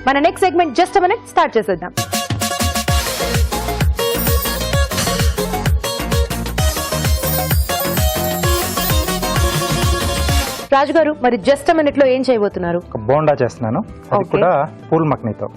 మన next segment just a minute start చేసేద్దాం. రాజు గారు, మరి జస్ట్ అ మినిట్ లో ఏం చేయబోతున్నారు? బోండా చేస్తున్నాను, అది కూడా పూల్ మక్నీతో.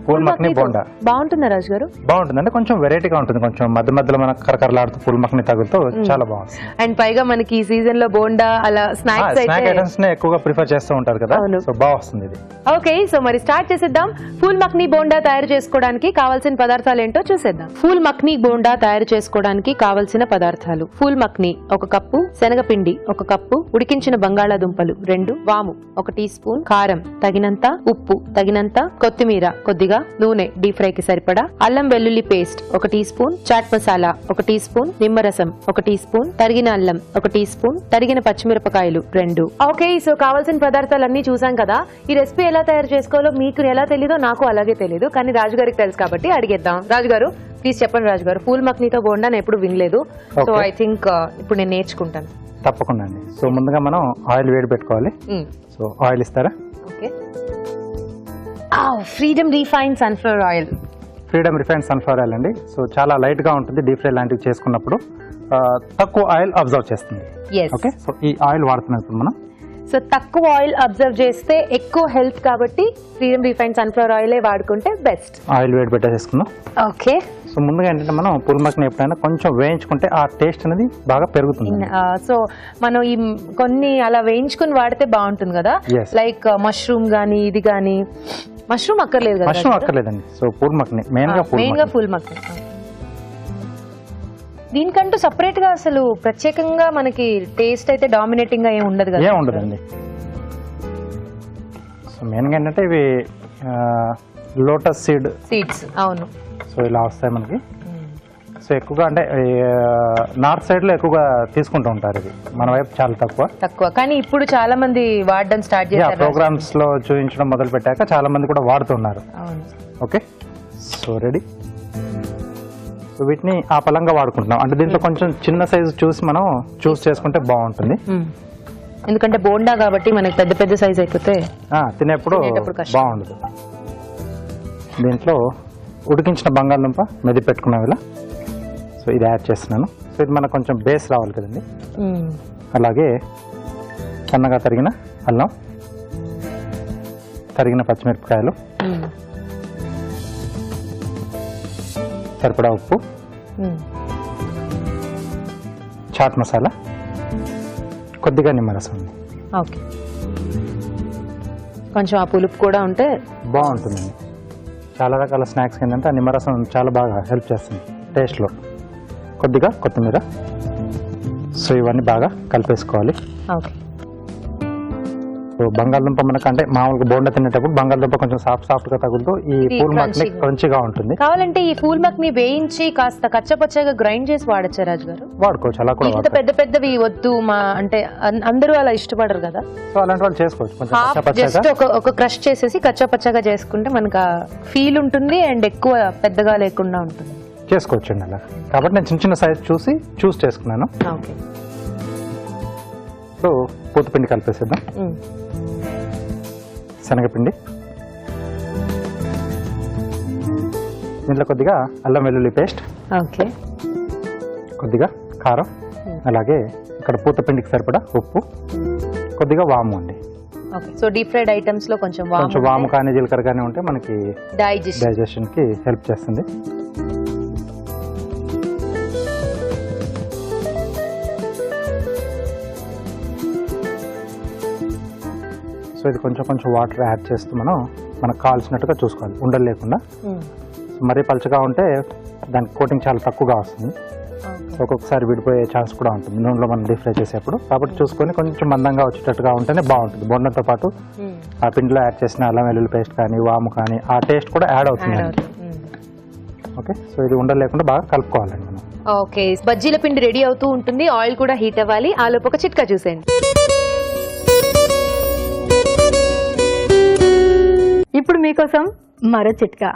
పూల్ మక్నీ బోండా బాగుంటుందా రాజు గారు? బాగుంటుంది, అంటే కొంచెం వెరైటీగా ఉంటుంది, కొంచెం మధ్య మధ్యలో మనకు కరకరలాడుతూ పూల్ మక్నీ తగులుతూ చాలా బాగుంటుంది. అండ్ పైగా మనకి ఈ సీజన్ లో బోండా అలా స్నాక్స్ ఐటమ్స్ నే ఎక్కువగా ప్రిఫర్ చేస్తూ ఉంటారు కదా, సో బాగా వస్తుంది ఇది. ఓకే, సో మరి స్టార్ట్ చేసేద్దాం. ఫూల్ మక్నీ బోండా తయారు చేసుకోవడానికి కావాల్సిన పదార్థాలు ఏంటో చూసేద్దాం. ఫూల్ మక్నీ బోండా తయారు చేసుకోవడానికి కావాల్సిన పదార్థాలు: ఫూల్ మక్నీ 1 కప్పు, శనగపిండి 1 కప్పు, ఉడికించిన బంగాళాదుంపలు 2, వాము 1 టీ స్పూన్, కారం తగినంత, ఉప్పు తగినంత, కొత్తిమీర కొద్దిగా, నూనె డీప్ ఫ్రై కి సరిపడా, అల్లం వెల్లుల్లి paste 1 teaspoon, chaat masala 1 teaspoon, నిమ్మరసం 1 టీ స్పూన్, తరిగిన అల్లం 1 టీ స్పూన్, తరిగిన పచ్చిమిరపకాయలు 2. ఓకే, సో కావాల్సిన పదార్థాలన్నీ చూసాం కదా. ఈ రెసిపీ ఎలా తయారు చేసుకోవాలో మీకు ఎలా తెలీదో నాకు అలాగే తెలీదు, కానీ రాజుగారికి తెలుసు కాబట్టి అడిగేద్దాం. రాజుగారు ప్లీజ్ చెప్పండి. రాజుగారు, ఫూల్ మక్నీతో బోండా నేను ఎప్పుడు వినలేదు, సో ఐ థింక్ ఇప్పుడు నేను నేర్చుకుంటాను. తప్పకుండా అండి. సో ముందుగా మనం ఆయిల్ వేడి పెట్టుకోవాలి. సో ఆయిల్ ఇస్తారా? Okay, freedom refined sunflower oil. Freedom refined sunflower oil అండి. సో చాలా లైట్ గా ఉంటుంది, డీప్ ఫ్రై లాంటివి చేసుకున్నప్పుడు తక్కువ ఆయిల్ అబ్జర్వ్ చేస్తుంది. ఓకే, సో ఈ ఆయిల్ వాడుతున్నాం ఇప్పుడు మనం. సో తక్కువ ఆయిల్ అబ్జర్వ్ చేస్తే ఎక్కువ హెల్త్, కాబట్టి ఫ్రీడమ్ రిఫైన్డ్ సన్ఫ్లవర్ ఆయిల్ వాడుకుంటే బెస్ట్. ఆయిల్ వేడి పెట్టేసుకుందాం. ఓకే, సో ముందుగా ఏంటంటే మనం పూల్ మక్నీ ఎప్పుడైనా కొంచెం వేయించుకుంటే ఆ టేస్ట్ అనేది బాగా పెరుగుతుంది. సో మనం ఈ కొన్ని అలా వేయించుకుని వాడితే బాగుంటుంది కదా, లైక్ మష్రూమ్ గానీ ఇది గానీ. మష్రూమ్ అక్కర్లేదు కదా? మష్రూమ్ అక్కర్లేదండి. సో పూల్ మక్నీ మెయిన్ గా ఫూల్ మక్నీ. దీనికంటూ సపరేట్ గా అసలు ప్రత్యేకంగా మనకి టేస్ట్ అయితే డామినేటింగ్ గా ఏమి ఉండదు కదా? ఏం ఉండదండి. సో మెయిన్ గా ఏంటంటే ఇవి లోటస్ సీడ్స్. అవును, సో ఇలా వస్తాయి మనకి. సో ఎక్కువగా అంటే నార్త్ సైడ్ లో ఎక్కువగా తీసుకుంటూ ఉంటారు, ఇది మన వైపు చాలా తక్కువ. కానీ ఇప్పుడు చాలా మంది వాడడం స్టార్ట్ చేశారు. ప్రోగ్రామ్స్ లో చూపించడం మొదలు పెట్టాక చాలా మంది కూడా వాడుతున్నారు. Okay, so ready. సో వీటిని ఆ పలంగా వాడుకుంటున్నాం, అంటే దీంట్లో కొంచెం చిన్న సైజు చూసి మనం చూస్ చేసుకుంటే బాగుంటుంది. ఎందుకంటే బోండా కాబట్టి మనకి పెద్ద పెద్ద సైజ్ అయిపోతే తినేప్పుడు బాగుండదు. దీంట్లో ఉడికించిన బంగాళదుంప మెది పెట్టుకున్నాం ఇలా. సో ఇది యాడ్ చేస్తున్నాను. సో ఇది మనకు కొంచెం బేస్ రావాలి కదండి. అలాగే సన్నగా తరిగిన అల్లం, తరిగిన పచ్చిమిరపకాయలు, సరిపడా ఉప్పు, చాట్ మసాలా, కొద్దిగా నిమ్మరసం. ఓకే, కొంచెం ఆ పులుపు కూడా ఉంటే బాగుంటుందండి. చాలా రకాల స్నాక్స్ ఏంటంటే ఆ నిమ్మరసం చాలా బాగా హెల్ప్ చేస్తుంది టేస్ట్లో. కొద్దిగా కొత్తిమీర. సో ఇవన్నీ బాగా కలిపేసుకోవాలి. ఓకే, సో బంగాళదుంప మనకు అంటే మామూలుగా బోండా తినేటప్పుడు బంగాళదుంప కొంచెం సాఫ్ట్ గా తగులుతూ ఈ పూల్ మక్నీ క్రంచీగా ఉంటుంది. కావాలంటే ఈ పూల్ మక్నీ వేయించి కాస్త కచ్చపచ్చగా గ్రైండ్ చేసి వాడచ్చా రాజు గారు? వాడుకోవచ్చు, అలా కూడా. ఇంత పెద్ద పెద్దవి వద్దు అంటే అందరూ అలా ఇష్టపడరు కదా, సో అలాంటి వాళ్ళు చేసుకోవచ్చు. జస్ట్ ఒక క్రష్ చేసేసి కచ్చపచ్చగా చేసుకుంటే మనకు ఆ ఫీల్ ఉంటుంది అండ్ ఎక్కువ పెద్దగా లేకుండా ఉంటుంది. చేసుకోవచ్చండి అలా. కాబట్టి నేను చిన్న చిన్న సైజ్ చూస్ చేసుకున్నాను. ఓకే, సో పూతపిండి కలిపేసేద్దాం. శనగపిండి, దీంట్లో కొద్దిగా అల్లం వెల్లుల్లి పేస్ట్, ఓకే, కొద్దిగా కారం, అలాగే ఇక్కడ పూతపిండికి సరిపడా ఉప్పు, కొద్దిగా వాము అండి. సో డీప్ ఫ్రైడ్ ఐటమ్స్ లో కొంచెం వాము కానీ జీలకర్ర కానీ ఉంటే మనకి డైజెషన్ కి హెల్ప్ చేస్తుంది. సో ఇది కొంచెం వాటర్ యాడ్ చేస్తూ మనకు కావాల్సినట్టుగా చూసుకోవాలి, ఉండలు లేకుండా. మరీ పలుచగా ఉంటే దానికి కోటింగ్ చాలా తక్కువగా వస్తుంది, ఒక్కొక్కసారి విడిపోయే ఛాన్స్ కూడా ఉంటుంది నూనెలో మనం డీప్ ఫ్రై చేసేప్పుడు. కాబట్టి చూసుకొని కొంచెం మందంగా వచ్చేటట్టుగా ఉంటేనే బాగుంటుంది. బొండంతో పాటు ఆ పిండిలో యాడ్ చేసిన అల్లం వెల్లుల్లి పేస్ట్ కానీ వాము కానీ ఆ టేస్ట్ కూడా యాడ్ అవుతుంది. ఓకే, సో ఇది ఉండలు లేకుండా బాగా కలుపుకోవాలండి మనం. ఓకే, బజ్జీల పిండి రెడీ అవుతూ ఉంటుంది, ఆయిల్ కూడా హీట్ అవ్వాలి. ఆ లోపు ఒక చిట్కా చూసేయండి. ఇప్పుడు మీకోసం మరో చిట్కా.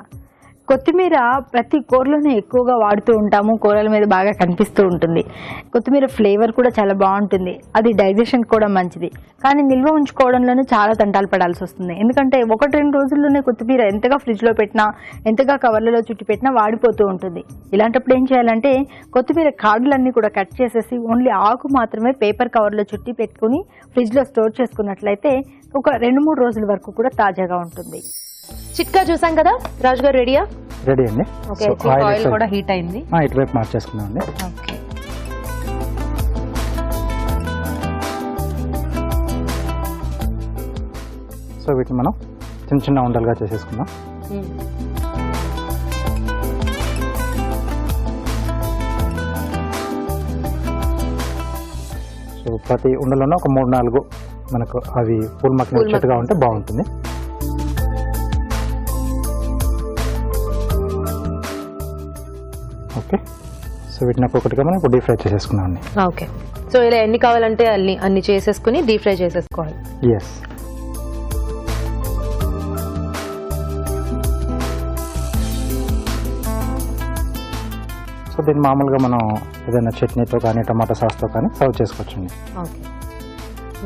కొత్తిమీర ప్రతి కూరలోనే ఎక్కువగా వాడుతూ ఉంటాము, కూరల మీద బాగా కనిపిస్తూ ఉంటుంది. కొత్తిమీర ఫ్లేవర్ కూడా చాలా బాగుంటుంది, అది డైజెషన్ కూడా మంచిది. కానీ నిల్వ ఉంచుకోవడంలోనే చాలా తంటాలు పడాల్సి వస్తుంది. ఎందుకంటే 1-2 రోజుల్లోనే కొత్తిమీర ఎంతగా ఫ్రిడ్జ్లో పెట్టినా, ఎంతగా కవర్లలో చుట్టి పెట్టినా వాడిపోతూ ఉంటుంది. ఇలాంటప్పుడు ఏం చేయాలంటే కొత్తిమీర కాడలన్నీ కూడా కట్ చేసేసి ఓన్లీ ఆకు మాత్రమే పేపర్ కవర్లో చుట్టి పెట్టుకుని ఫ్రిడ్జ్లో స్టోర్ చేసుకున్నట్లయితే ఒక 2-3 రోజుల వరకు కూడా తాజాగా ఉంటుంది. చిట్కా చూసాం కదా రాజు గారు, రెడీయా? రెడీ అండి. ఓకే, ఆయిల్ కూడా హీట్ అయింది. ఇటువైపు మార్చేసుకున్నాం అండి. ఓకే, సో వీటిని మనం చిన్న చిన్న ఉండలుగా చేసేసుకుందాం. సో ప్రతి ఉండలోనే ఒక 3-4 మనకు అవి పూల్ మక్కని వచ్చేట్టుగా ఉంటే బాగుంటుంది. ఓకే, సో వీటిని ఒక్కొక్కటిగా మనం ఇప్పుడు డీప్ ఫ్రై చేసేసుకున్నాం అండి. ఓకే, సో ఇలా ఎన్ని కావాలంటే అన్ని చేసేసుకుని డీప్ ఫ్రై చేసేసుకోవాలి. ఎస్. సో దీన్ని మామూలుగా మనం ఏదైనా చట్నీతో కానీ టమాటా సాస్తో కానీ సర్వ్ చేసుకోవచ్చండి. ఓకే,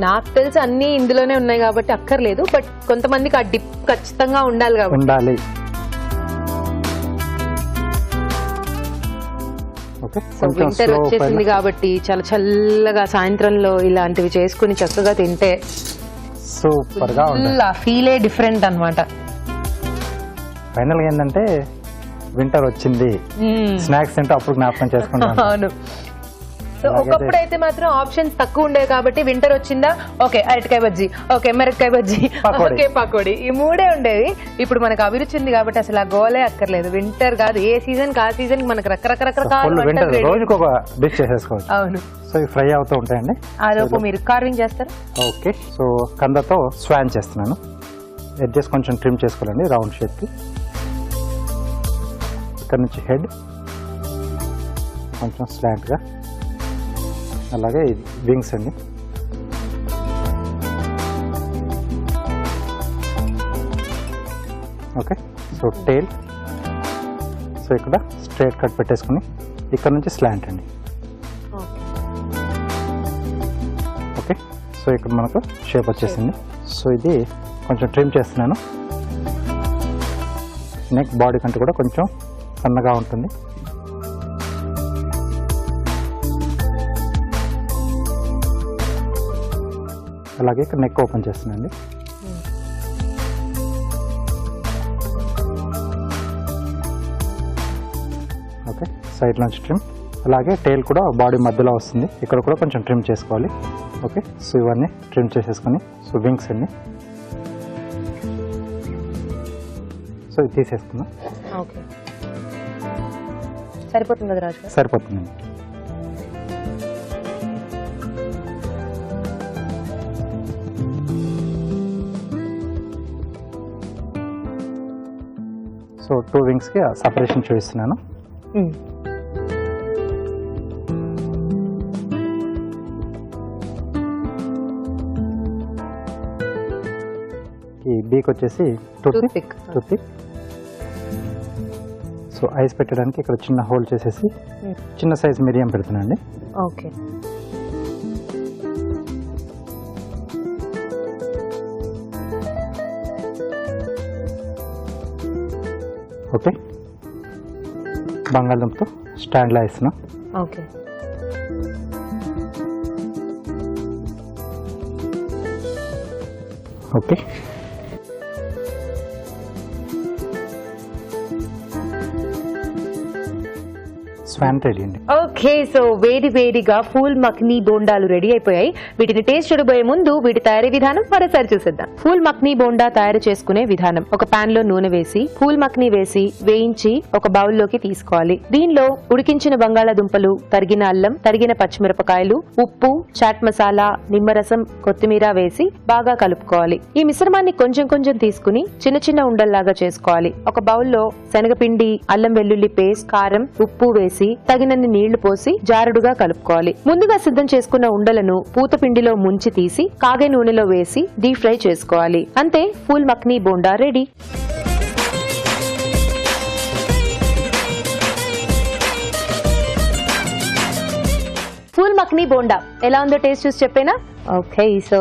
నాకు తెలిసి అన్ని ఇందులోనే ఉన్నాయి కాబట్టి అక్కర్లేదు, బట్ కొంతమందికి ఆ డిప్ ఖచ్చితంగా ఉండాలి కాబట్టి ఉండాలి. ఓకే, సో వింటర్ వచ్చేసింది కాబట్టి చాలా చల్లగా సాయంత్రంలో ఇలాంటివి చేసుకుని చక్కగా తింటే సూపర్ గా ఉంటుంది. ఆ ఫీలే డిఫరెంట్ అన్నమాట. ఫైనల్ గా ఏంటంటే వింటర్ వచ్చింది, స్నాక్స్ తింటే అప్పుడు జ్ఞాపకం చేసుకుంటాం. అవును. సో ఒకప్పుడు అయితే మాత్రం ఆప్షన్స్ తక్కువ ఉండేవి కాబట్టి వింటర్ వచ్చిందా ఓకే అరటికాయ బజ్జీ, ఓకే మిరపకాయ బజ్జీ, ఓకే పకోడీ, ఈ 3 ఉండేవి. ఇప్పుడు మనకు అభిరుచి ఉంది కాబట్టి అసలు ఆ గోలే అక్కర్లేదు. వింటర్ కాదు, ఏ సీజన్ కా సీజన్ మనకు రకరకాల రోజుకి ఒక డిష్ చేసేసుకోవచ్చు. అవును. సో ఇవి ఫ్రై అవుతూ ఉంటాయండి. ఆ లోపు మీరు కార్వింగ్ చేస్తారు. ఓకే, సో కందతో స్వాన్ చేస్తున్నాను. ఎడ్జెస్ కొంచెం ట్రిమ్ చేసుకోవాలండి రౌండ్ షేప్కి. ఇక్కడ నుంచి హెడ్ కొంచెం స్లాంట్గా, అలాగే ఇది వింగ్స్ అండి. ఓకే, సో టేల్, సో ఇక్కడ స్ట్రైట్ కట్ పెట్టేసుకుని ఇక్కడ నుంచి స్లాంట్ అండి. ఓకే, సో ఇక్కడ మనకు షేప్ వచ్చేసింది. సో ఇది కొంచెం ట్రిమ్ చేస్తున్నాను. నెక్ బాడీ కంటే కూడా కొంచెం సన్నగా ఉంటుంది. అలాగే ఇక్కడ నెక్ ఓపెన్ చేస్తున్నాండి. ఓకే, సైడ్ నుంచి ట్రిమ్, అలాగే టైల్ కూడా బాడీ మధ్యలో వస్తుంది, ఇక్కడ కూడా కొంచెం ట్రిమ్ చేసుకోవాలి. ఓకే, సో ఇవన్నీ ట్రిమ్ చేసేసుకొని, సో వింగ్స్ అండి. సో ఇది తీసేసుకుందాం. ఓకే, సరిపోతుంది కదా రాజు గారు? సరిపోతుందండి. సో 2 వింగ్స్కి సపరేషన్ చూపిస్తున్నాను. ఈ బీక్ వచ్చేసి టూత్పిక్. సో ఐస్ పెట్టడానికి ఇక్కడ చిన్న హోల్ చేసేసి చిన్న సైజ్ మీడియం పెడుతున్నాండి. ఓకే, ఓకే, బంగాళదుంపతో స్టాండ్లో వేస్తున్నాం. ఓకే, ఓకే, స్వాన్ రెడీ అండి. ఓకే, సో వేడి వేడిగా ఫూల్ మక్నీ బోండాలు రెడీ అయిపోయాయి. వీటిని టేస్ట్ చూడబోయే ముందు వీటి తయారీ విధానం మరోసారి చూసేద్దాం. ఫూల్ మక్నీ బోండా తయారు చేసుకునే విధానం: ఒక పాన్ లో నూనె వేసి ఫూల్ మక్నీ వేసి వేయించి ఒక బౌల్లోకి తీసుకోవాలి. దీనిలో ఉడికించిన బంగాళాదుంపలు, తరిగిన అల్లం, తరిగిన పచ్చిమిరపకాయలు, ఉప్పు, చాట్ మసాలా, నిమ్మరసం, కొత్తిమీర వేసి బాగా కలుపుకోవాలి. ఈ మిశ్రమాన్ని కొంచెం కొంచెం తీసుకుని చిన్న చిన్న ఉండల్లాగా చేసుకోవాలి. ఒక బౌల్లో శనగపిండి, అల్లం వెల్లుల్లి పేస్ట్, కారం, ఉప్పు వేసి తగినన్ని నీళ్లు పోసి జారుడుగా కలుపుకోవాలి. ముందుగా సిద్ధం చేసుకున్న ఉండలను పూత పిండిలో ముంచి తీసి కాగే నూనెలో వేసి డీప్ ఫ్రై చేసుకోవాలి. అంతే, ఫూల్ మక్నీ బోండా రెడీ. ఫూల్ మక్నీ బోండా ఎలా ఉందో టేస్ట్ చూసి చెప్పేనా? ఓకే, సో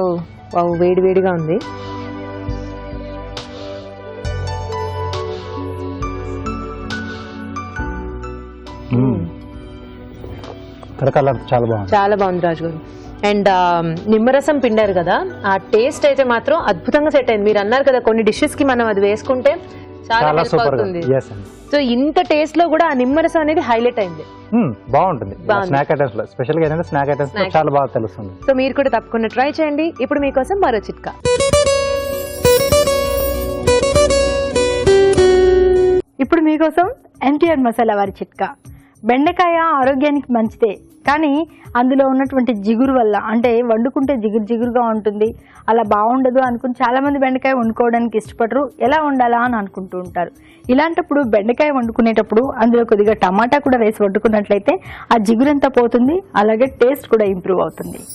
వేడి వేడిగా ఉంది. కలర్ చాలా బాగుంది. చాలా బాగుంది రాజు గారు. అండ్ నిమ్మరసం పిండారు కదా, ఆ టేస్ట్ అయితే మాత్రం అద్భుతంగా సెట్ అయింది. మీరు అన్నారు కదా కొన్ని డిషెస్ కి మనం అది వేసుకుంటే చాలా హెల్ప్ అవుతుంది. సో ఇంత టేస్ట్ లో కూడా ఆ నిమ్మరసం అనేది హైలైట్ అయింది. బాగుంటుంది స్నాక్ ఐటమ్స్ లో, స్పెషల్ గా ఏంటంటే స్నాక్ ఐటమ్స్ లో చాలా బాగా తెలుస్తుంది. సో మీరు కూడా తప్పకుండా ట్రై చేయండి. ఇప్పుడు మీకోసం మరో చిట్కా. ఇప్పుడు మీకోసం ఎన్టీఆర్ మసాలా వారి చిట్కా. బెండకాయ ఆరోగ్యానికి మంచిదే, కానీ అందులో ఉన్నటువంటి జిగురు వల్ల, అంటే వండుకుంటే జిగురుగా ఉంటుంది, అలా బాగుండదు అనుకుని చాలా మంది బెండకాయ వండుకోవడానికి ఇష్టపడరు. ఎలా వండాలా అని అనుకుంటూ ఉంటారు. ఇలాంటప్పుడు బెండకాయ వండుకునేటప్పుడు అందులో కొద్దిగా టమాటా కూడా వేసి వండుకున్నట్లయితే ఆ జిగురంతా పోతుంది, అలాగే టేస్ట్ కూడా ఇంప్రూవ్ అవుతుంది.